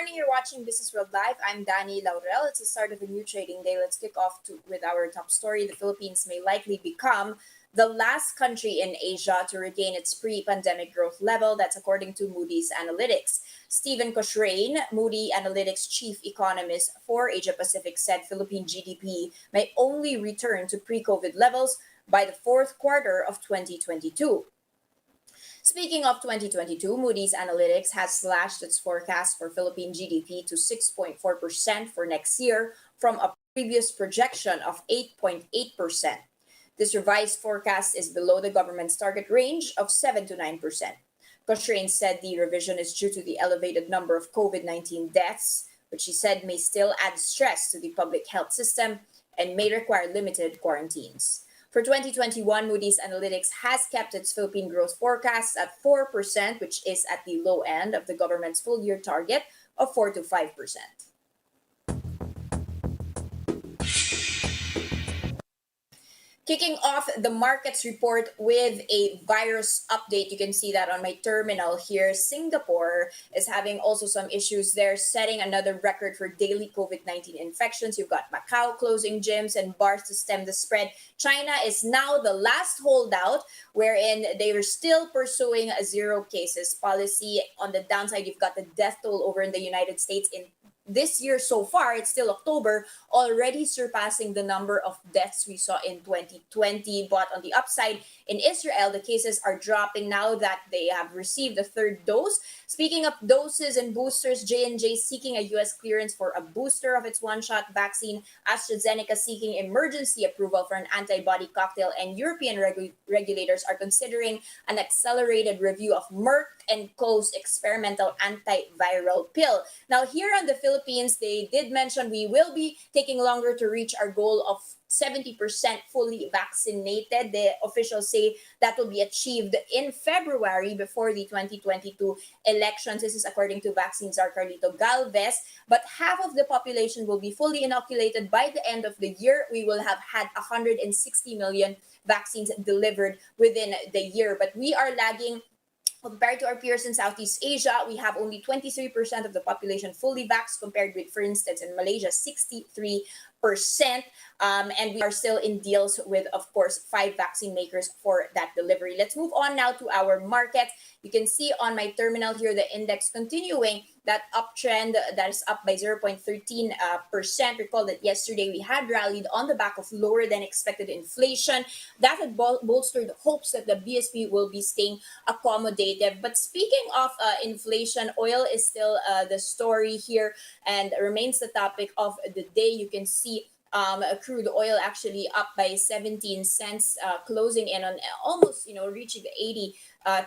morning. You're watching Businessworld Live. I'm Danny Laurel. It's the start of a new trading day. Let's kick off with our top story. The Philippines may likely become the last country in Asia to regain its pre-pandemic growth level. That's according to Moody's Analytics. Stephen Cochrane, Moody Analytics chief economist for Asia Pacific, said Philippine GDP may only return to pre-COVID levels by the fourth quarter of 2022. Speaking of 2022, Moody's Analytics has slashed its forecast for Philippine GDP to 6.4% for next year from a previous projection of 8.8%. This revised forecast is below the government's target range of 7 to 9%. Cochrane said the revision is due to the elevated number of COVID-19 deaths, which he said may still add stress to the public health system and may require limited quarantines. For 2021, Moody's Analytics has kept its Philippine growth forecast at 4%, which is at the low end of the government's full year target of 4 to 5%. Kicking off the markets report with a virus update. You can see that on my terminal here. Singapore is having also some issues there, setting another record for daily COVID-19 infections. You've got Macau closing gyms and bars to stem the spread. China is now the last holdout, wherein they were still pursuing a zero cases policy. On the downside, you've got the death toll over in the United States in this year so far, it's still October, already surpassing the number of deaths we saw in 2020. But on the upside, in Israel, the cases are dropping now that they have received the third dose. Speaking of doses and boosters, J&J seeking a U.S. clearance for a booster of its one-shot vaccine, AstraZeneca seeking emergency approval for an antibody cocktail, and European regulators are considering an accelerated review of Merck & Co.'s experimental antiviral pill. Now, here on the Philippines, they did mention we will be taking longer to reach our goal of 70% fully vaccinated. The officials say that will be achieved in February before the 2022 elections. This is according to Vaccine Czar Carlito Galvez. But half of the population will be fully inoculated by the end of the year. We will have had 160 million vaccines delivered within the year. But we are lagging. Compared to our peers in Southeast Asia, we have only 23% of the population fully vaxxed compared with, for instance, in Malaysia, 63%. And we are still in deals with, of course, 5 vaccine makers for that delivery. Let's move on now to our market. You can see on my terminal here the index continuing that uptrend that is up by 0.13%. Recall that yesterday we had rallied on the back of lower than expected inflation. That had bolstered hopes that the BSP will be staying accommodative. But speaking of inflation, oil is still the story here and remains the topic of the day. You can see crude oil actually up by 17 cents, closing in on almost, reaching the 80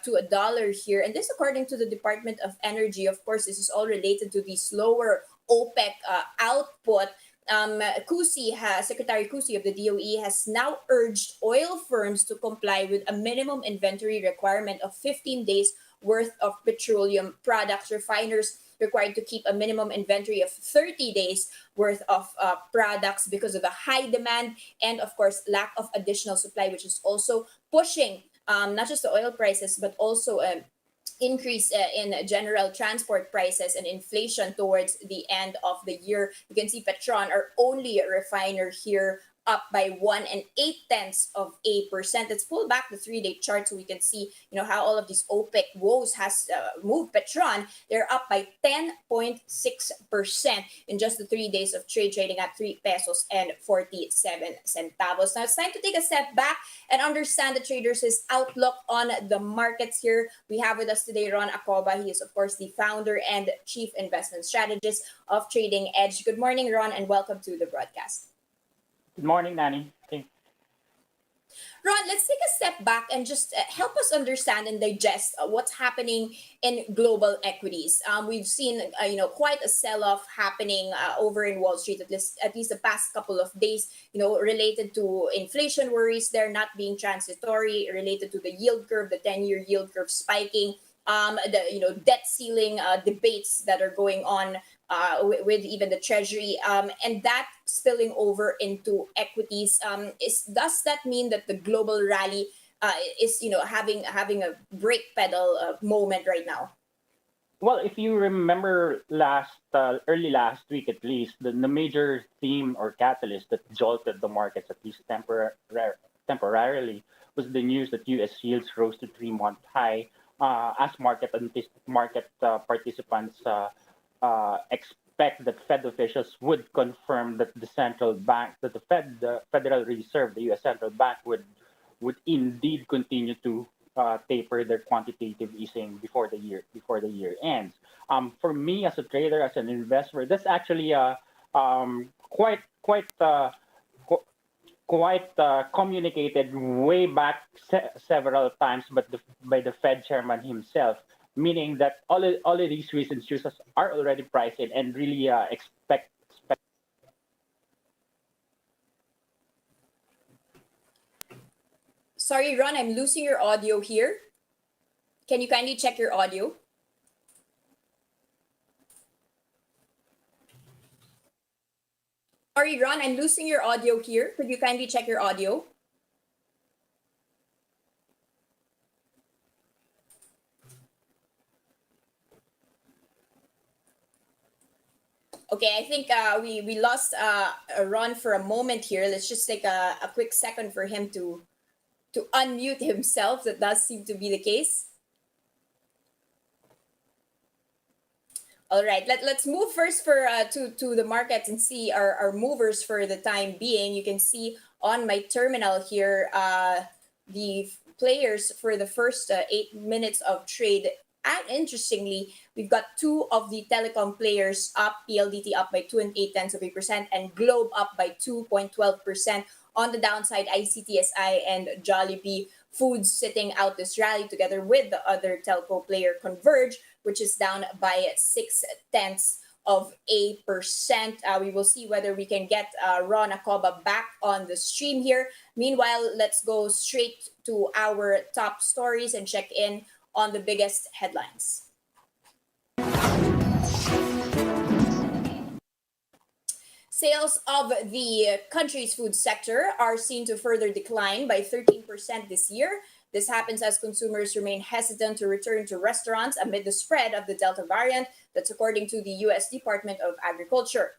to a dollar here. And this, according to the Department of Energy. Of course, this is all related to the slower OPEC output. Secretary Cusi of the DOE has now urged oil firms to comply with a minimum inventory requirement of 15 days worth of petroleum products. Refiners required to keep a minimum inventory of 30 days worth of products because of the high demand and, of course, lack of additional supply, which is also pushing not just the oil prices, but also increase in general transport prices and inflation towards the end of the year. You can see Petron, our only refiner here, up by 1 8/10%. Let's pull back the 3-day chart so we can see, how all of these OPEC woes has moved Petron. They're up by 10.6% in just the 3 days of trading at 3 pesos and 47 centavos. Now it's time to take a step back and understand the traders' outlook on the markets here. We have with us today Ron Acoba. He is, of course, the founder and chief investment strategist of Trading Edge. Good morning, Ron, and welcome to the broadcast. Good morning, Danny. Thanks. Ron, let's take a step back and just help us understand and digest what's happening in global equities. We've seen, quite a sell-off happening over in Wall Street, at least the past couple of days, related to inflation worries. They're not being transitory, related to the yield curve, the 10-year yield curve spiking, the debt ceiling debates that are going on with even the Treasury, and that spilling over into equities. Does that mean that the global rally is having a brake pedal moment right now? Well, if you remember early last week at least, the major theme or catalyst that jolted the markets at least temporarily was the news that U.S. yields rose to 3-month high as market participants expect that Fed officials would confirm that the Federal Reserve, the U.S. Central Bank, would indeed continue to taper their quantitative easing before the year ends. For me, as a trader, as an investor, that's actually qu- quite communicated way back several times, but by the Fed chairman himself, meaning that all of these recent issues are already priced in and really expect. Sorry, Ron, I'm losing your audio here. Can you kindly check your audio? Sorry, Ron, I'm losing your audio here. Could you kindly check your audio? Okay, I think we lost Ron for a moment here. Let's just take a quick second for him to unmute himself. That does seem to be the case. All right, let's move first to the markets and see our movers for the time being. You can see on my terminal here the players for the first 8 minutes of trade. And interestingly, we've got two of the telecom players up, PLDT up by 2.8% and Globe up by 2.12%. On the downside, ICTSI and Jollibee Foods sitting out this rally together with the other telco player Converge, which is down by 0.6%. We will see whether we can get Ron Acoba back on the stream here. Meanwhile, let's go straight to our top stories and check in on the biggest headlines. Sales of the country's food sector are seen to further decline by 13% this year. This happens as consumers remain hesitant to return to restaurants amid the spread of the Delta variant. That's according to the U.S. Department of Agriculture.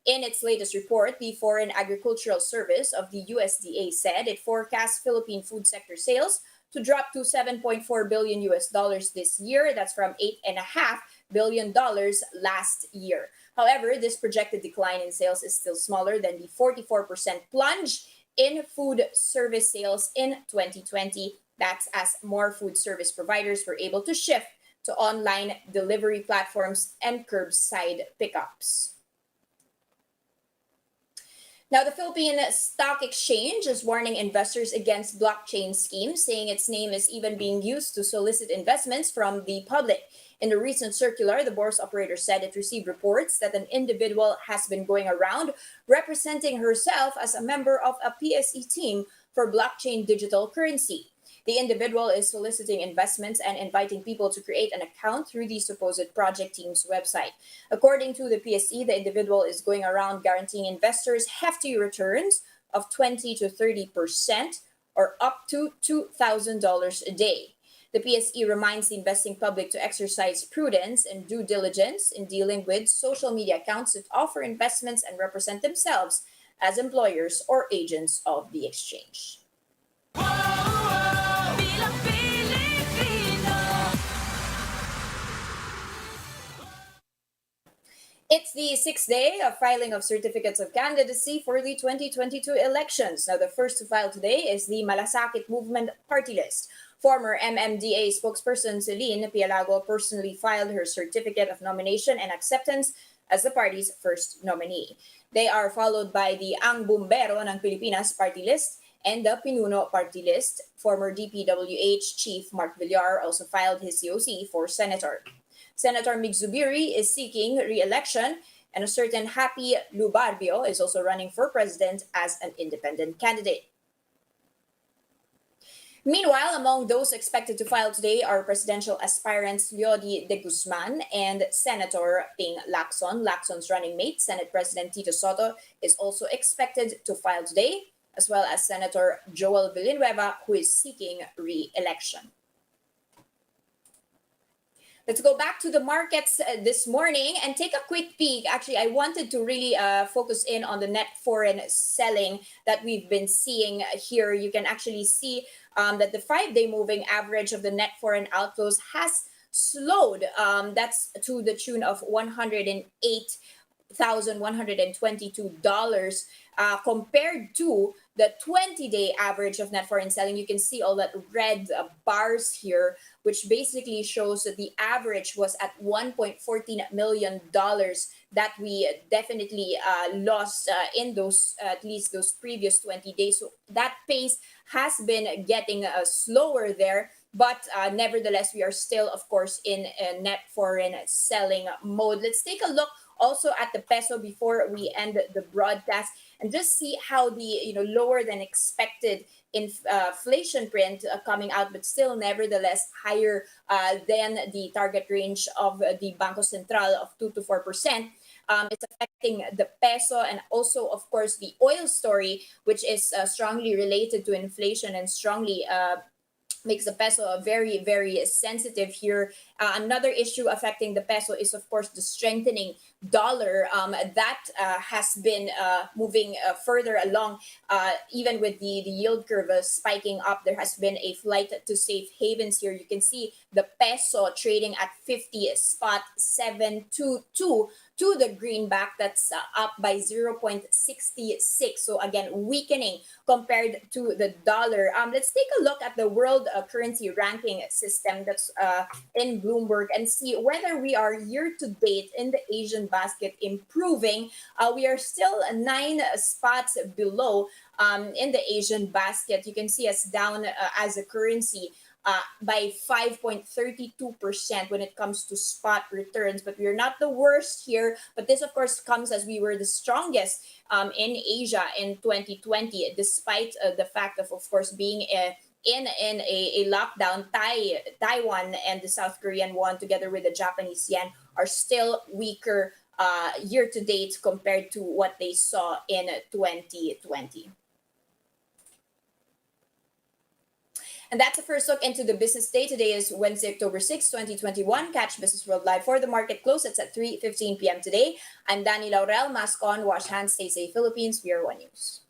In its latest report, the Foreign Agricultural Service of the USDA said it forecasts Philippine food sector sales to drop to 7.4 billion US dollars this year. That's from $8.5 billion last year. However, this projected decline in sales is still smaller than the 44% plunge in food service sales in 2020. That's as more food service providers were able to shift to online delivery platforms and curbside pickups. Now, the Philippine Stock Exchange is warning investors against blockchain schemes, saying its name is even being used to solicit investments from the public. In the recent circular, the bourse operator said it received reports that an individual has been going around representing herself as a member of a PSE team for blockchain digital currency. The individual is soliciting investments and inviting people to create an account through the supposed project team's website. According to the PSE, the individual is going around guaranteeing investors hefty returns of 20 to 30% or up to $2,000 a day. The PSE reminds the investing public to exercise prudence and due diligence in dealing with social media accounts that offer investments and represent themselves as employers or agents of the exchange. It's the sixth day of filing of certificates of candidacy for the 2022 elections. Now, the first to file today is the Malasakit Movement Party List. Former MMDA spokesperson Celine Pialago personally filed her certificate of nomination and acceptance as the party's first nominee. They are followed by the Ang Bumbero ng Pilipinas Party List and the Pinuno Party List. Former DPWH Chief Mark Villar also filed his COC for senator. Senator Mig Zubiri is seeking re-election, and a certain Happy Lubarbio is also running for president as an independent candidate. Meanwhile, among those expected to file today are presidential aspirants Leody de Guzman and Senator Ping Lacson. Lacson's running mate, Senate President Tito Soto, is also expected to file today, as well as Senator Joel Villanueva, who is seeking re-election. Let's go back to the markets this morning and take a quick peek. Actually, I wanted to really focus in on the net foreign selling that we've been seeing here. You can actually see that the 5 day moving average of the net foreign outflows has slowed. That's to the tune of 108 $1,122 compared to the 20-day average of net foreign selling. You can see all that red bars here, which basically shows that the average was at $1.14 million that we definitely lost in those at least those previous 20 days. So that pace has been getting slower there. But nevertheless, we are still, of course, in a net foreign selling mode. Let's take a look also at the peso before we end the broadcast and just see how the lower than expected inflation print coming out, but still nevertheless higher than the target range of the Banco Central of 2 to 4%. It's affecting the peso and also, of course, the oil story, which is strongly related to inflation and strongly makes the peso very very sensitive here. Another issue affecting the peso is of course the strengthening dollar that has been moving further along. Even with the yield curve spiking up, there has been a flight to safe havens here. You can see the peso trading at 50 spot 722 to the greenback. That's up by 0.66. So again, weakening compared to the dollar. Let's take a look at the world currency ranking system that's in Bloomberg and see whether we are year to date in the Asian basket improving. We are still 9 spots below in the Asian basket. You can see us down as a currency by 5.32% when it comes to spot returns. But we're not the worst here. But this, of course, comes as we were the strongest in Asia in 2020, despite the fact of course, being in a lockdown. Taiwan and the South Korean won, together with the Japanese yen, are still weaker year to date compared to what they saw in 2020. And that's the first look into the business day. Today is Wednesday, October 6, 2021. Catch Business World Live for the market close. It's at 3:15 p.m. today. I'm Danny Laurel. Mask on, wash hands, stay safe, Philippines. We are One News.